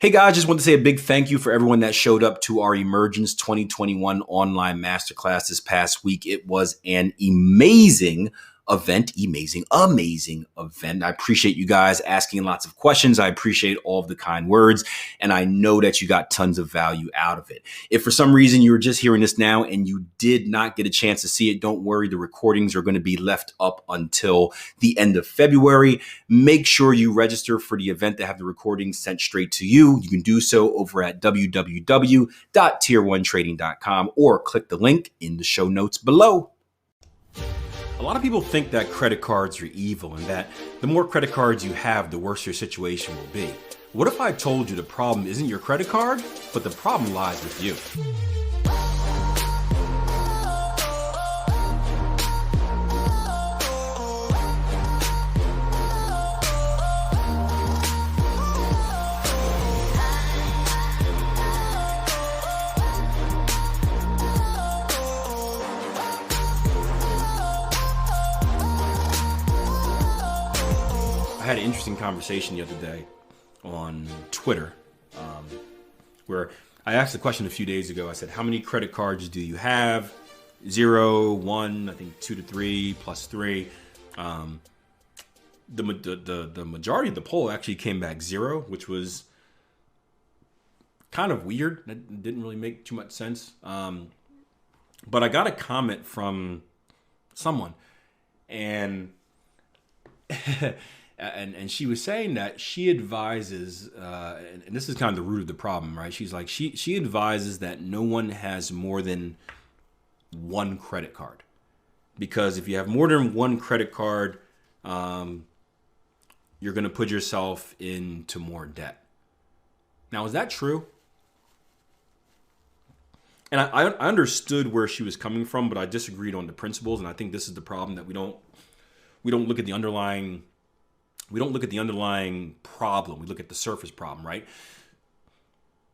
Hey guys, just want to say a big thank you for everyone that showed up to our Emergence 2021 online masterclass this past week. It was an amazing event. I appreciate you guys asking lots of questions. I appreciate all of the kind words, and I know that you got tons of value out of it. If for some reason you were just hearing this now and you did not get a chance to see it, don't worry. The recordings are going to be left up until the end of February. Make sure you register for the event to have the recordings sent straight to you. You can do so over at www.tier1trading.com or click the link in the show notes below. A lot of people think that credit cards are evil and that the more credit cards you have, the worse your situation will be. What if I told you the problem isn't your credit card, but the problem lies with you? I had an interesting conversation the other day on Twitter where I asked the question a few days ago. I said, how many credit cards do you have? 0, 1, I think 2 to 3, plus 3. The majority of the poll actually came back 0, which was kind of weird. That didn't really make too much sense. But I got a comment from someone, and and she was saying that she advises, and this is kind of the root of the problem, right? She's like, she advises that no one has more than one credit card, because if you have more than one credit card, you're going to put yourself into more debt. Now, is that true? And I understood where she was coming from, but I disagreed on the principles, and I think this is the problem, that we don't look at the underlying. We don't look at the underlying problem. We look at the surface problem, right?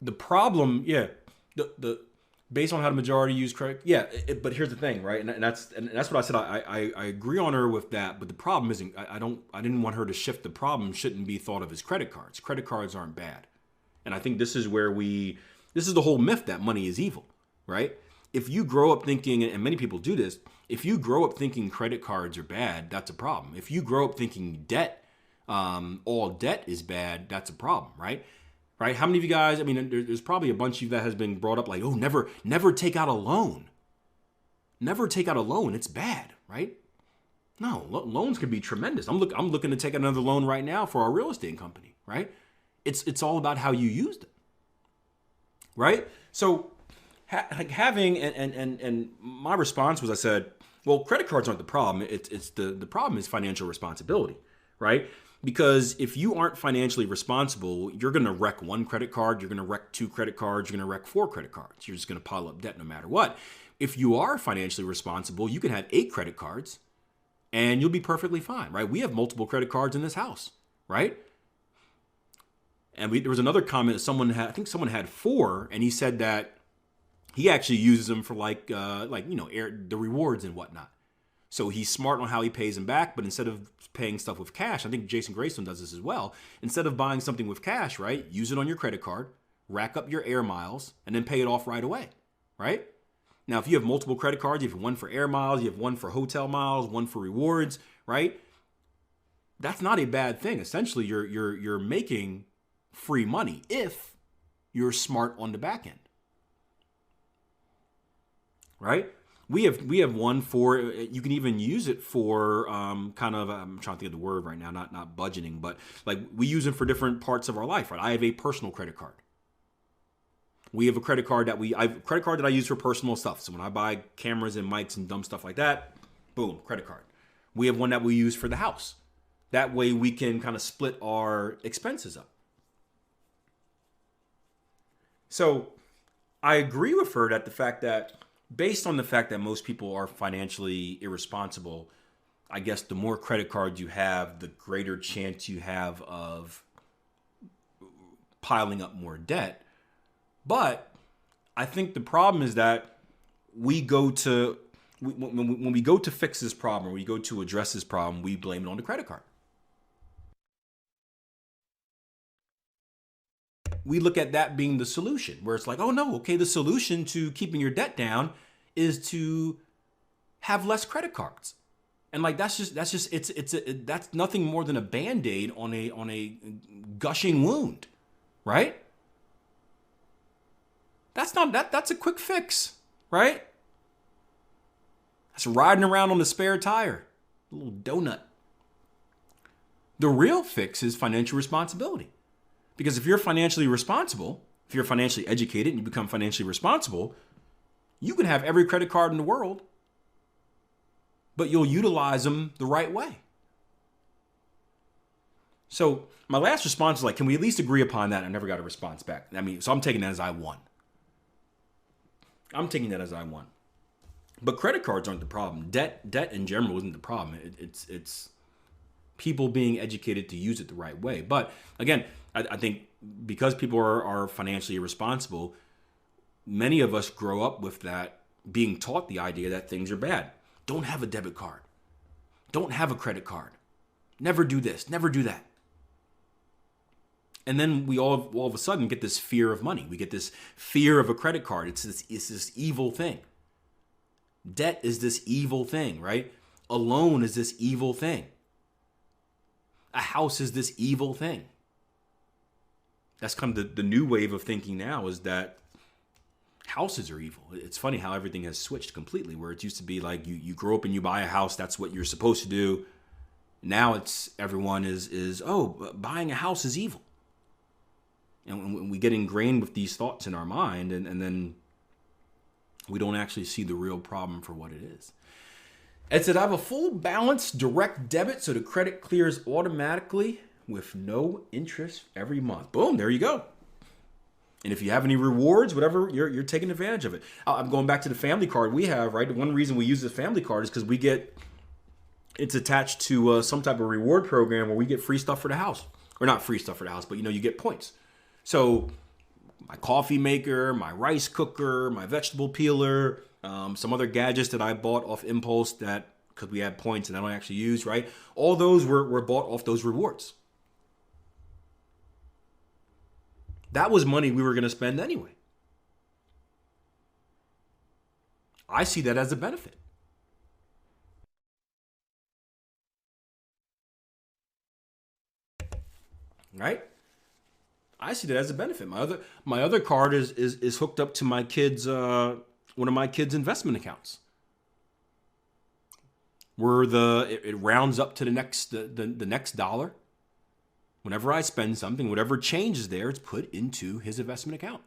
The problem, yeah, the based on how the majority use credit, yeah. But here's the thing, right? And that's what I said. I agree on her with that. But the problem isn't. I didn't want her to shift. The problem shouldn't be thought of as credit cards. Credit cards aren't bad, and I think this is where this is the whole myth that money is evil, right? If you grow up thinking, and many people do this, if you grow up thinking credit cards are bad, that's a problem. If you grow up thinking all debt is bad, that's a problem, right? Right? How many of you guys, I mean, there's probably a bunch of you that has been brought up like, oh, never take out a loan. Never take out a loan. It's bad, right? No, loans can be tremendous. I'm looking to take another loan right now for our real estate company, right? It's all about how you use them, right? So having, and my response was, I said, well, credit cards aren't the problem. It's the problem is financial responsibility, right? Because if you aren't financially responsible, you're going to wreck one credit card, you're going to wreck 2 credit cards, you're going to wreck 4 credit cards. You're just going to pile up debt no matter what. If you are financially responsible, you can have 8 credit cards and you'll be perfectly fine, right? We have multiple credit cards in this house, right? And there was another comment I think someone had 4, and he said that he actually uses them for the rewards and whatnot. So he's smart on how he pays them back, but instead of paying stuff with cash, I think Jason Greystone does this as well. Instead of buying something with cash, right, use it on your credit card, rack up your air miles, and then pay it off right away, right? Now, if you have multiple credit cards, you have one for air miles, you have one for hotel miles, one for rewards, right? That's not a bad thing. Essentially, you're making free money if you're smart on the back end, right? We have one for, you can even use it for kind of, I'm trying to think of the word right now, not budgeting, but like we use it for different parts of our life, right? I have a personal credit card. We have a credit card that I use for personal stuff. So when I buy cameras and mics and dumb stuff like that, boom, credit card. We have one that we use for the house. That way we can kind of split our expenses up. So I agree with her that based on the fact that most people are financially irresponsible, I guess the more credit cards you have, the greater chance you have of piling up more debt. But I think the problem is that when we go to fix this problem, or we go to address this problem, we blame it on the credit card. we look at that being the solution, where it's like, oh no, okay, the solution to keeping your debt down is to have less credit cards. And like that's nothing more than a Band-Aid on a gushing wound, right? That's a quick fix, right? That's riding around on the spare tire, a little donut. The real fix is financial responsibility. Because if you're financially responsible, if you're financially educated and you become financially responsible, you can have every credit card in the world, but you'll utilize them the right way. So my last response is like, can we at least agree upon that? I never got a response back. So I'm taking that as I won. But credit cards aren't the problem. Debt in general isn't the problem. It's people being educated to use it the right way. But again, I think because people are financially irresponsible, many of us grow up with that, being taught the idea that things are bad. Don't have a debit card. Don't have a credit card. Never do this. Never do that. And then we all of a sudden get this fear of money. We get this fear of a credit card. It's this evil thing. Debt is this evil thing, right? A loan is this evil thing. A house is this evil thing. That's kind of the new wave of thinking now, is that houses are evil. It's funny how everything has switched completely, where it used to be like you grow up and you buy a house, that's what you're supposed to do. Now it's everyone is buying a house is evil. And when we get ingrained with these thoughts in our mind, and then we don't actually see the real problem for what it is. It said, I have a full balance direct debit, so the credit clears automatically with no interest every month. Boom, there you go. And if you have any rewards, whatever, you're taking advantage of it. I'm going back to the family card we have, right? The one reason we use the family card is because it's attached to some type of reward program where we get free stuff for the house. Or not free stuff for the house, but you get points. So my coffee maker, my rice cooker, my vegetable peeler, some other gadgets that I bought off impulse that, because we had points and I don't actually use, right? All those were bought off those rewards. That was money we were going to spend anyway. I see that as a benefit. Right? I see that as a benefit. My other card is hooked up to my kids, one of my kids' investment accounts, where it rounds up to the next dollar. Whenever I spend something, whatever change is there, it's put into his investment account.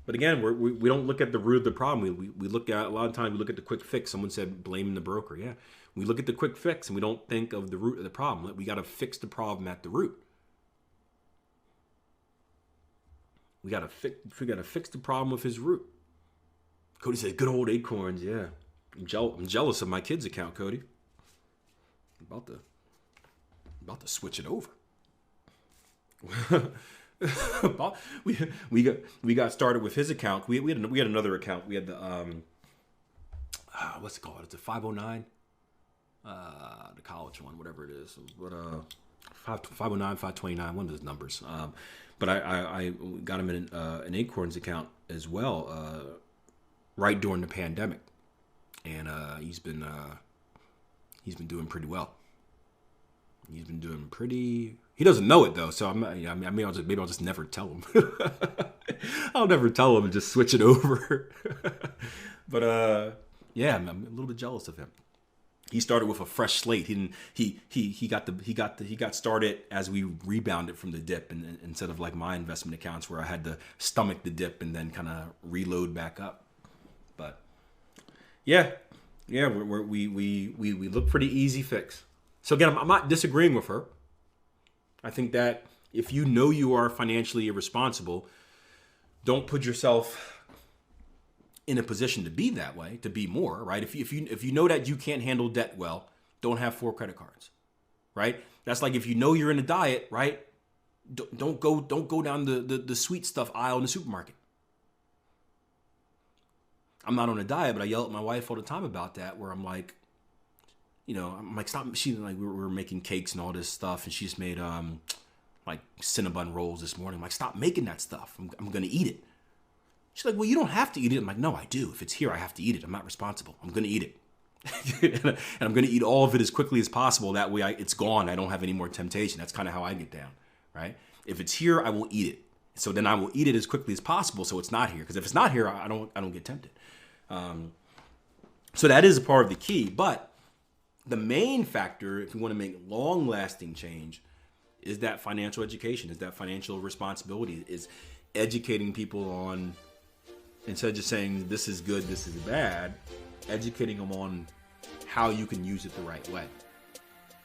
But again, we don't look at the root of the problem. We look at, a lot of times we look at the quick fix. Someone said blaming the broker. Yeah, we look at the quick fix and we don't think of the root of the problem. We got to fix the problem at the root. We got to fix the problem with his root. Cody said, "Good old Acorns." Yeah, I'm jealous of my kids' account, Cody. I'm about to switch it over. we got started with his account. We had another account. We had the what's it called? It's a 509, the college one, whatever it is. But 509, 529, one of those numbers. But I got him in an Acorns account as well, right during the pandemic, and he's been doing pretty well. He's been doing pretty. He doesn't know it though, so maybe I'll just never tell him. I'll never tell him and just switch it over. But yeah, I'm a little bit jealous of him. He started with a fresh slate. He got started as we rebounded from the dip, and instead of like my investment accounts where I had to stomach the dip and then kind of reload back up. But yeah, we look for the easy fix. So again, I'm not disagreeing with her. I think that if you know you are financially irresponsible, don't put yourself in a position to be that way, to be more, right? If you know that you can't handle debt well, don't have 4 credit cards, right? That's like if you know you're in a diet, right? Don't go down the sweet stuff aisle in the supermarket. I'm not on a diet, but I yell at my wife all the time about that, where I'm like, I'm like, stop. She like, we were making cakes and all this stuff, and she just made like Cinnabon rolls this morning. I'm like, stop making that stuff. I'm gonna eat it. She's like, well, you don't have to eat it. I'm like, no, I do. If it's here, I have to eat it. I'm not responsible. I'm gonna eat it, and I'm gonna eat all of it as quickly as possible. That way, it's gone. I don't have any more temptation. That's kind of how I get down, right? If it's here, I will eat it. So then I will eat it as quickly as possible. So it's not here, because if it's not here, I don't get tempted. So that is a part of the key, but the main factor, if you want to make long-lasting change, is that financial education, is that financial responsibility, is educating people on, instead of just saying this is good, this is bad, educating them on how you can use it the right way,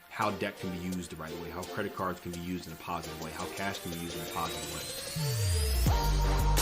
how debt can be used the right way, how credit cards can be used in a positive way, how cash can be used in a positive way.